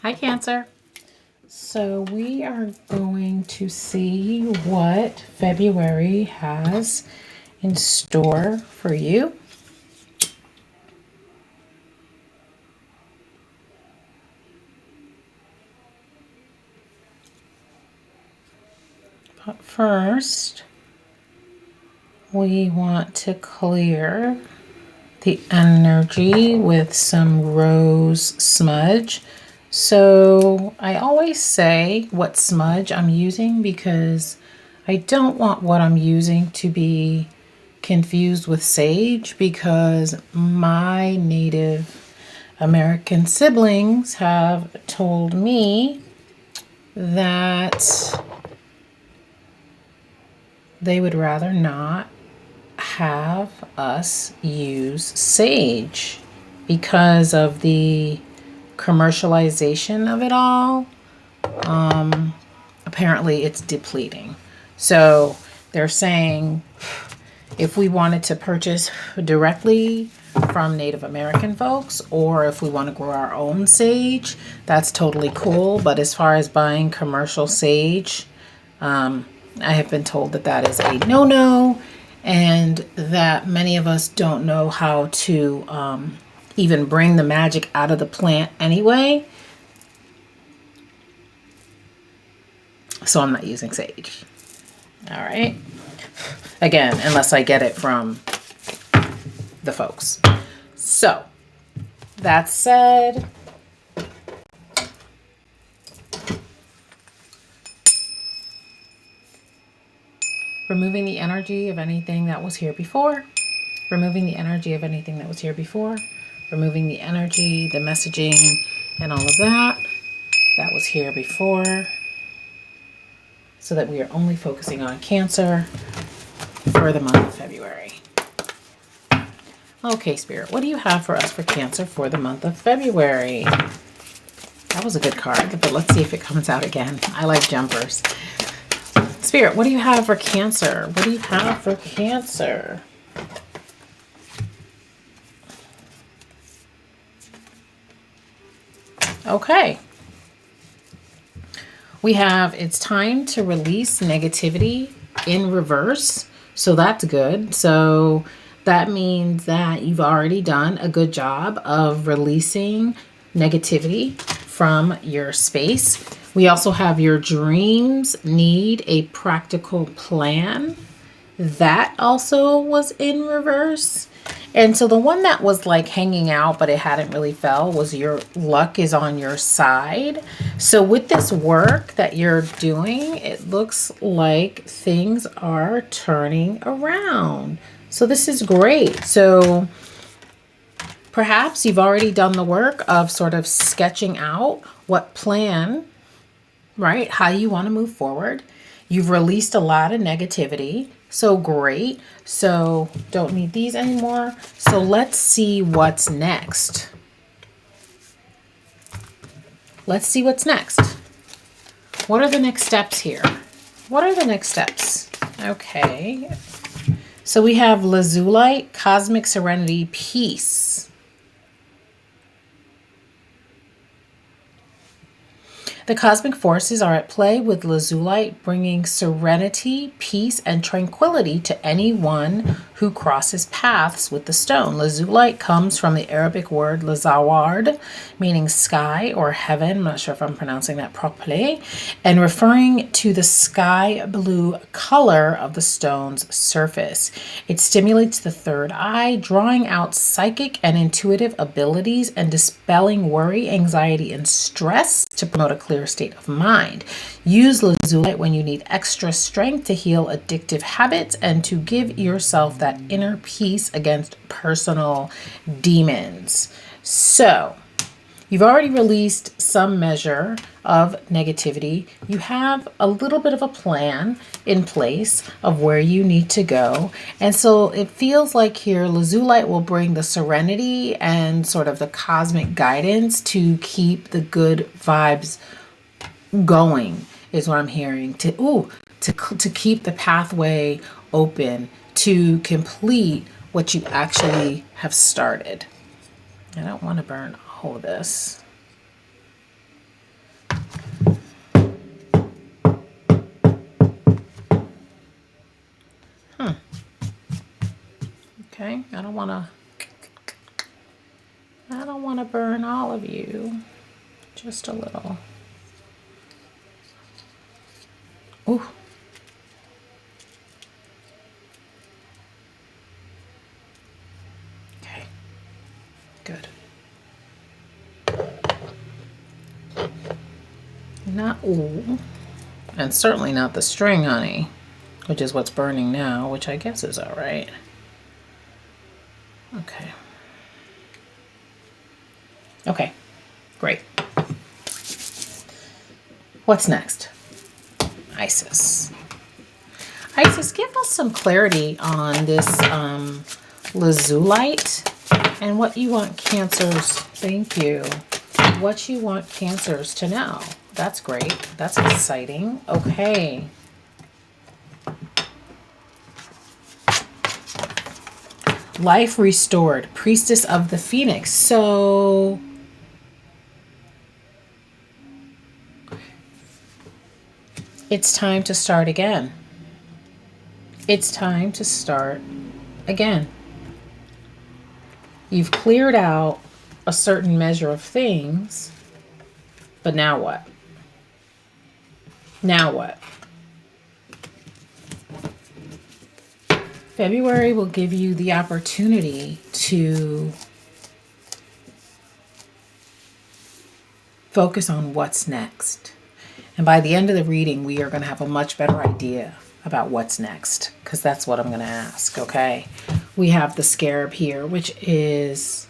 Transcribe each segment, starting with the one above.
Hi, Cancer. So we are going to see what February has in store for you. But first, we want to clear the energy with some rose smudge. So I always say what smudge I'm using because I don't want what I'm using to be confused with sage, because my Native American siblings have told me that they would rather not have us use sage because of the commercialization of it all. Apparently it's depleting. So they're saying if we wanted to purchase directly from Native American folks, or if we want to grow our own sage, that's totally cool. But as far as buying commercial sage, I have been told that that is a no-no, and that many of us don't know how to even bring the magic out of the plant anyway. So I'm not using sage. All right. Again, unless I get it from the folks. So that said, removing the energy of anything that was here before, removing the energy of anything that was here before, removing the energy, the messaging, and all of that was here before, so that we are only focusing on Cancer for the month of February. Okay, Spirit, what do you have for us for Cancer for the month of February? That was a good card, but let's see if it comes out again. I like jumpers. Spirit, what do you have for Cancer? What do you have for Cancer? Okay. We have, it's time to release negativity in reverse. So that's good. So that means that you've already done a good job of releasing negativity from your space. We also have your dreams need a practical plan. That also was in reverse. And so the one that was like hanging out, but it hadn't really fell, was your luck is on your side. So with this work that you're doing, it looks like things are turning around. So this is great. So perhaps you've already done the work of sort of sketching out what plan, right? How you want to move forward. You've released a lot of negativity. So great. So don't need these anymore. So let's see what's next. Let's see what's next. What are the next steps here? What are the next steps? Okay. So we have Lazulite, Cosmic Serenity, Peace. The cosmic forces are at play with Lazulite, bringing serenity, peace, and tranquility to anyone who crosses paths with the stone. Lazulite comes from the Arabic word lazaward, meaning sky or heaven. I'm not sure if I'm pronouncing that properly, and referring to the sky blue color of the stone's surface. It stimulates the third eye, drawing out psychic and intuitive abilities and dispelling worry, anxiety, and stress to promote a clear state of mind. Use Lazulite when you need extra strength to heal addictive habits and to give yourself that inner peace against personal demons. So, you've already released some measure of negativity. You have a little bit of a plan in place of where you need to go. And so it feels like here Lazulite will bring the serenity and sort of the cosmic guidance to keep the good vibes going, is what I'm hearing. To keep the pathway open to complete what you actually have started. I don't want to burn all of this. Okay, I don't want to burn all of you. Just a little. Ooh. Okay. Good. Not ooh. And certainly not the string, honey, which is what's burning now, which I guess is all right. Okay. Okay. Great. What's next? Isis. Isis, give us some clarity on this lazulite and what you want Cancers, thank you, what you want Cancers to know. That's great. That's exciting. Okay. Life restored, priestess of the phoenix. So it's time to start again. It's time to start again. You've cleared out a certain measure of things, but now what? Now what? February will give you the opportunity to focus on what's next. And by the end of the reading, we are going to have a much better idea about what's next, because that's what I'm going to ask, okay? We have the scarab here, which is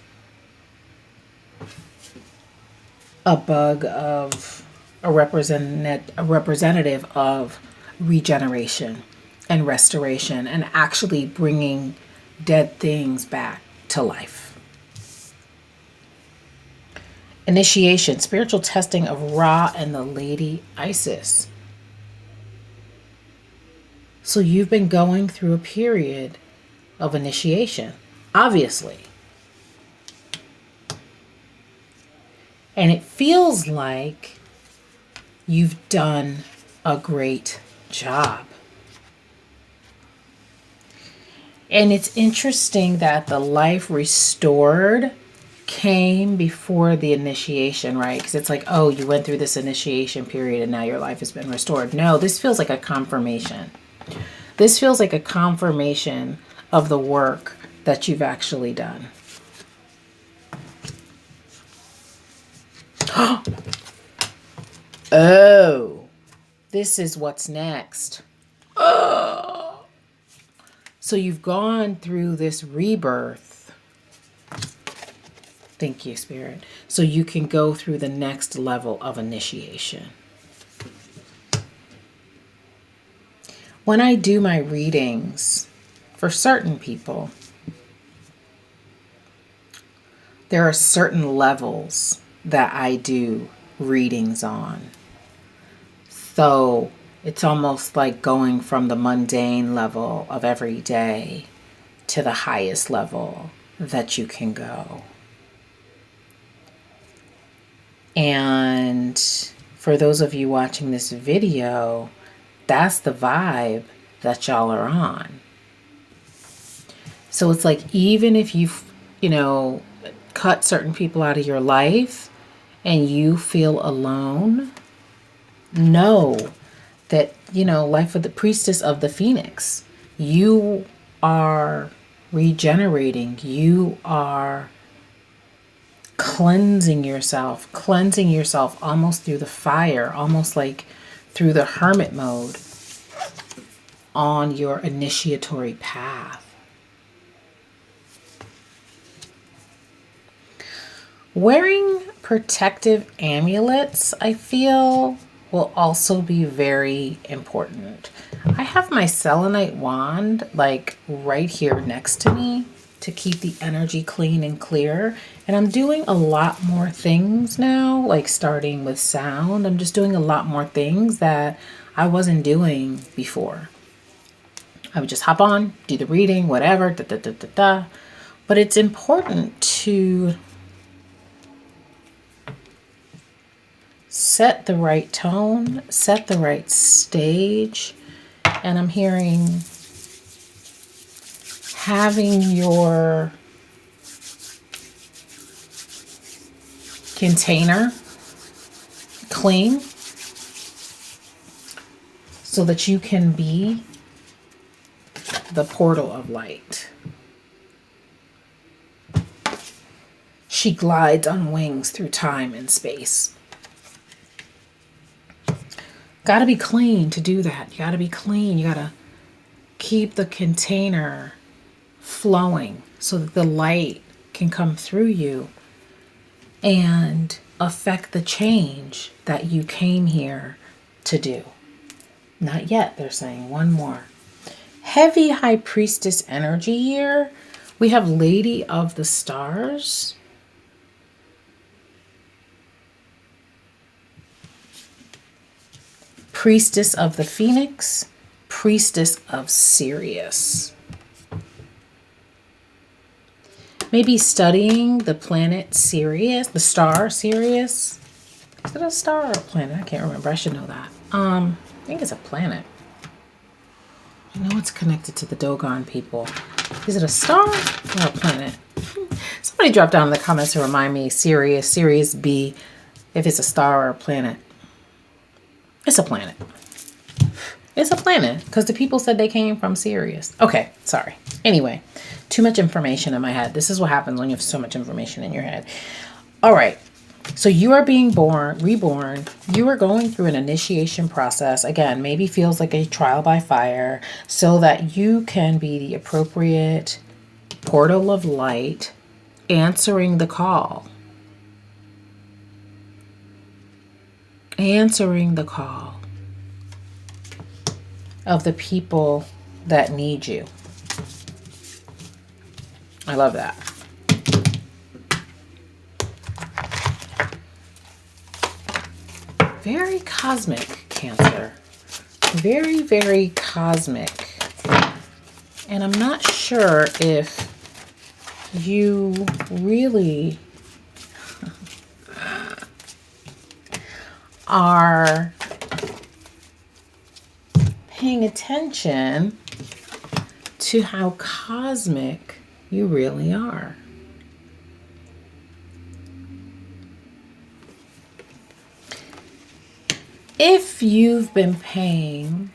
a bug of a representative of regeneration and restoration and actually bringing dead things back to life. Initiation, spiritual testing of Ra and the Lady Isis. So you've been going through a period of initiation, obviously. And it feels like you've done a great job. And it's interesting that the life restored came before the initiation, right? Because it's like, oh, you went through this initiation period and now your life has been restored. No, this feels like a confirmation. This feels like a confirmation of the work that you've actually done. Oh, this is what's next. Oh. So you've gone through this rebirth. Thank you, Spirit. So you can go through the next level of initiation. When I do my readings for certain people, there are certain levels that I do readings on. So it's almost like going from the mundane level of every day to the highest level that you can go. And for those of you watching this video, that's the vibe that y'all are on. So it's like, even if you've, cut certain people out of your life and you feel alone, know that, life of the priestess of the phoenix, you are regenerating. You are cleansing yourself almost through the fire, almost like through the hermit mode on your initiatory path. Wearing protective amulets, I feel, will also be very important. I have my selenite wand like right here next to me to keep the energy clean and clear. And I'm doing a lot more things now, like starting with sound. I'm just doing a lot more things that I wasn't doing before. I would just hop on, do the reading, whatever, But it's important to set the right tone, set the right stage. And I'm hearing having your container clean so that you can be the portal of light. She glides on wings through time and space. Got to be clean to do that. You got to be clean. You got to keep the container flowing so that the light can come through you and affect the change that you came here to do. Not yet, they're saying. One more. Heavy High Priestess energy here. We have Lady of the Stars. Priestess of the Phoenix, Priestess of Sirius. Maybe studying the planet Sirius, the star Sirius. Is it a star or a planet? I can't remember. I should know that. I think it's a planet. I know it's connected to the Dogon people. Is it a star or a planet? Somebody drop down in the comments to remind me Sirius, Sirius B, if it's a star or a planet. It's a planet. It's a planet because the people said they came from Sirius. Okay, sorry. Anyway, too much information in my head. This is what happens when you have so much information in your head. All right. So you are being reborn. You are going through an initiation process. Again, maybe feels like a trial by fire so that you can be the appropriate portal of light answering the call. Answering the call of the people that need you. I love that. Very cosmic, Cancer. Very, very cosmic. And I'm not sure if you really are paying attention to how cosmic you really are. If you've been paying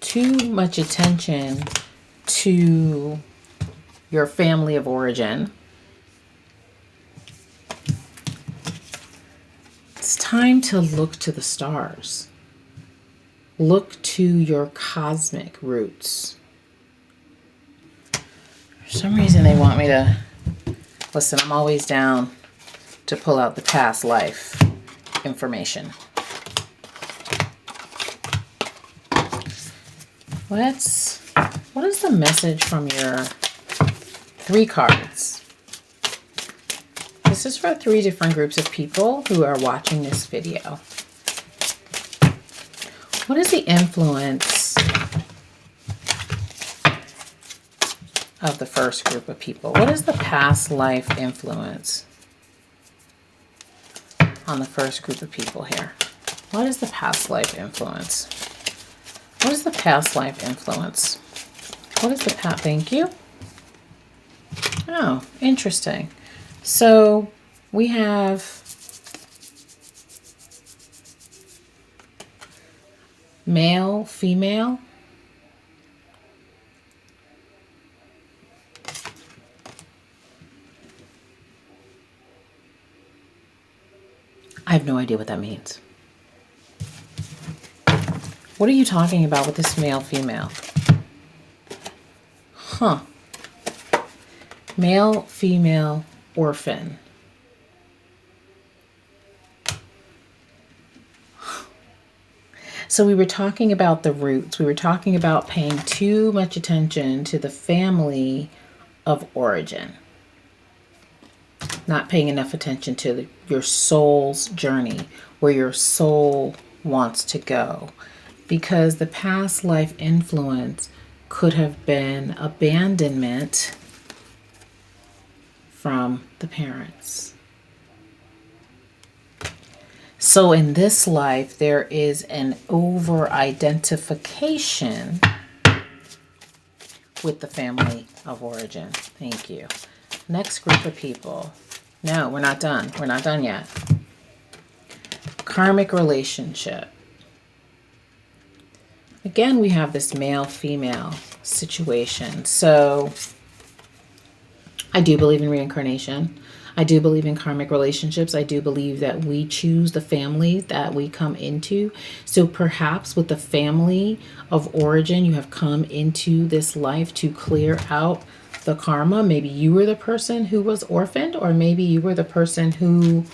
too much attention to your family of origin, it's time to look to the stars. Look to your cosmic roots. For some reason they want me to, listen, I'm always down to pull out the past life information. What is the message from your 3 cards? This is for 3 different groups of people who are watching this video. What is the influence of the first group of people? What is the past life influence on the first group of people here? What is the past life influence? What is the past life influence? What is the past? Thank you. Oh, interesting. So we have male, female. I have no idea what that means. What are you talking about with this male, female? Huh. Male, female, orphan. So we were talking about the roots. We were talking about paying too much attention to the family of origin. Not paying enough attention to your soul's journey, where your soul wants to go. Because the past life influence could have been abandonment from the parents. So in this life, there is an over-identification with the family of origin. Thank you. Next group of people. No, we're not done. We're not done yet. Karmic relationship. Again, we have this male-female situation. So I do believe in reincarnation. I do believe in karmic relationships. I do believe that we choose the family that we come into. So perhaps with the family of origin, you have come into this life to clear out the karma. Maybe you were the person who was orphaned, or maybe you were the person who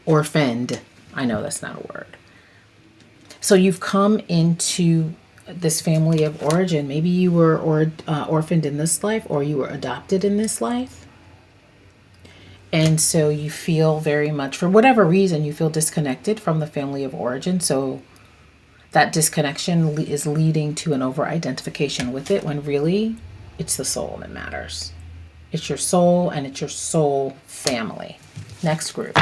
orphaned. I know that's not a word. So you've come into this family of origin. Maybe you were orphaned in this life, or you were adopted in this life. And so you feel very much, for whatever reason, you feel disconnected from the family of origin. So that disconnection is leading to an over-identification with it, when really it's the soul that matters. It's your soul, and it's your soul family. Next group.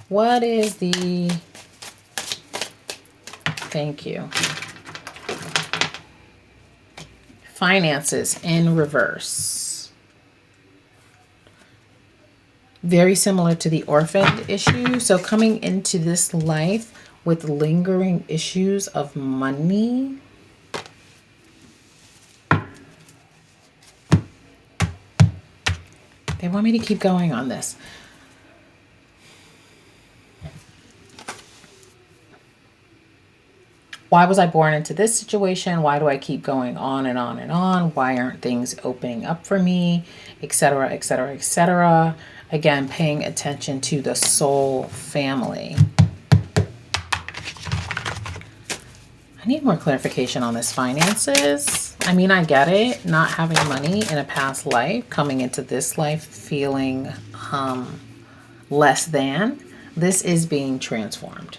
What is the... Thank you. Finances in reverse. Very similar to the orphaned issue. So coming into this life with lingering issues of money. They want me to keep going on this. Why was I born into this situation? Why do I keep going on and on and on? Why aren't things opening up for me? Etc., etc., etc. Again, paying attention to the soul family. I need more clarification on this finances. I mean, I get it. Not having money in a past life, coming into this life feeling less than. This is being transformed.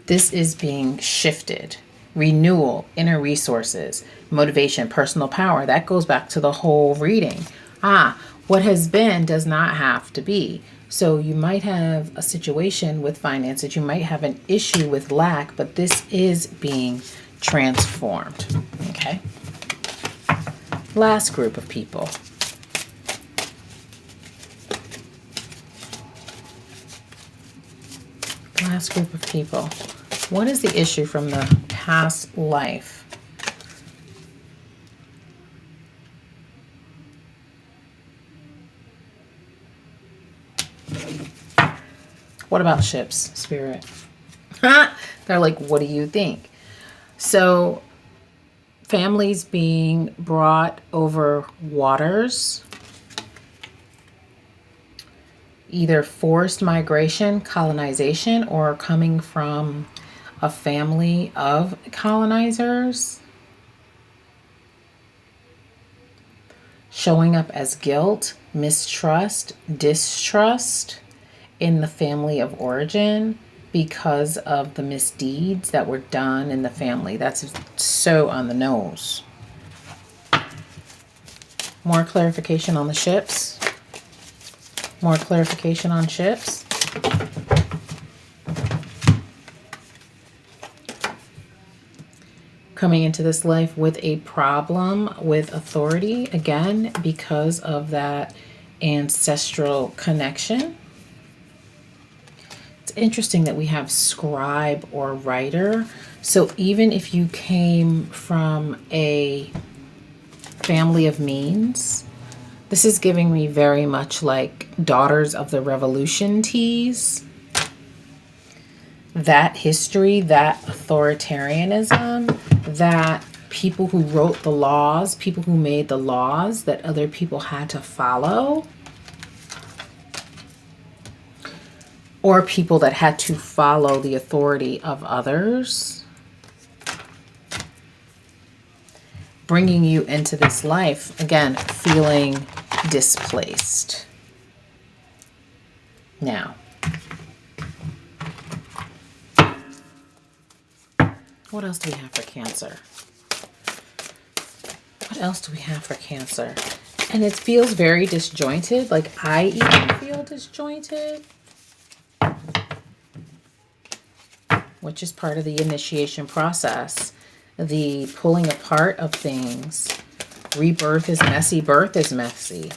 This is being shifted. Renewal, inner resources, motivation, personal power. That goes back to the whole reading. What has been does not have to be. So you might have a situation with finances. You might have an issue with lack, but this is being transformed. Okay. Last group of people. Last group of people. What is the issue from the past life? What about ships, Spirit? They're like, what do you think? So, families being brought over waters, either forced migration, colonization, or coming from a family of colonizers, showing up as guilt, mistrust, distrust in the family of origin because of the misdeeds that were done in the family. That's so on the nose. More clarification on the ships. More clarification on ships. Coming into this life with a problem with authority, again, because of that ancestral connection. It's interesting that we have scribe or writer. So even if you came from a family of means, this is giving me very much like Daughters of the Revolution teas. That history, that authoritarianism, that people who wrote the laws, people who made the laws that other people had to follow, or people that had to follow the authority of others, bringing you into this life, again, feeling displaced. Now, what else do we have for Cancer? What else do we have for Cancer? And it feels very disjointed. Like I even feel disjointed, which is part of the initiation process. the pulling apart of things. Rebirth is messy. Birth is messy.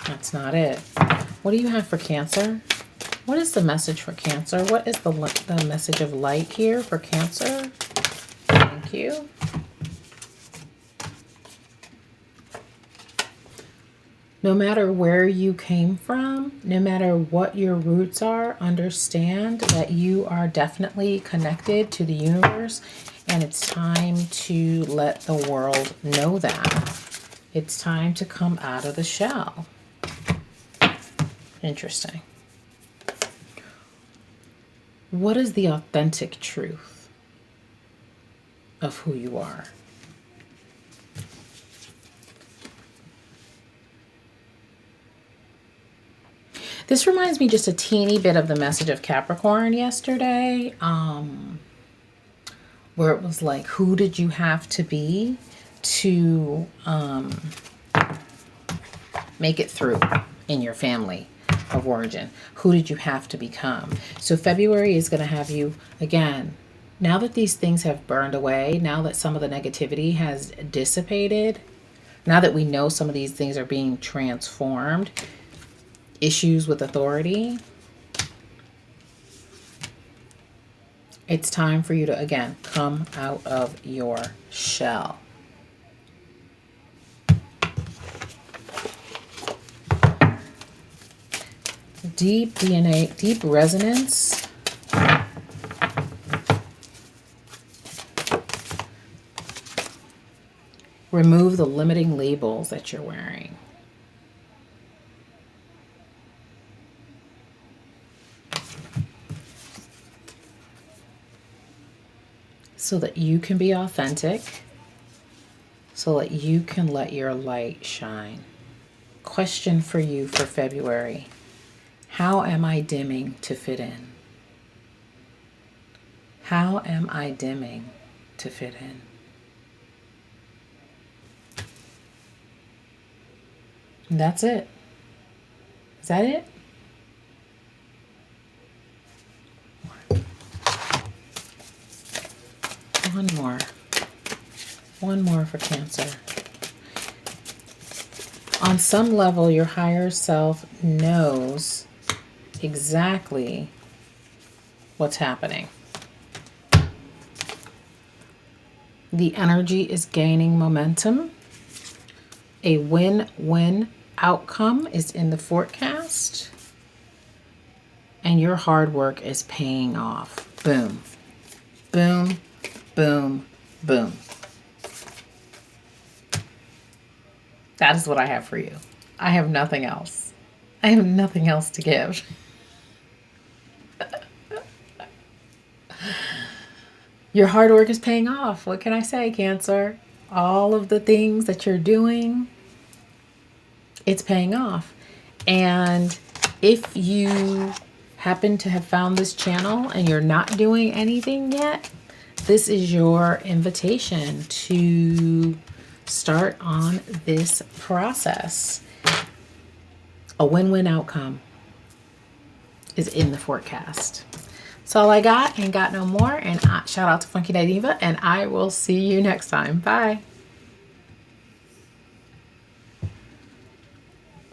That's not it. What do you have for Cancer? What is the message for Cancer? What is the message of light here for Cancer? Thank you. No matter where you came from, no matter what your roots are, understand that you are definitely connected to the universe, and it's time to let the world know that. It's time to come out of the shell. Interesting. What is the authentic truth of who you are? This reminds me just a teeny bit of the message of Capricorn yesterday, where it was like, who did you have to be to make it through in your family of origin? Who did you have to become? So February is going to have you, again, now that these things have burned away, now that some of the negativity has dissipated, now that we know some of these things are being transformed, issues with authority, it's time for you to, again, come out of your shell. Deep DNA, deep resonance. Remove the limiting labels that you're wearing. So that you can be authentic, so that you can let your light shine. Question for you for February. How am I dimming to fit in? How am I dimming to fit in? And that's it. Is that it? One more. One more for Cancer. On some level, your higher self knows exactly what's happening. The energy is gaining momentum. A win-win outcome is in the forecast. And your hard work is paying off. Boom. Boom. Boom. Boom. That is what I have for you. I have nothing else. I have nothing else to give. Your hard work is paying off. What can I say, Cancer? All of the things that you're doing, it's paying off. And if you happen to have found this channel and you're not doing anything yet, this is your invitation to start on this process. A win-win outcome is in the forecast. That's all I got. Ain't got no more. And shout out to Funky Diva, and I will see you next time. Bye.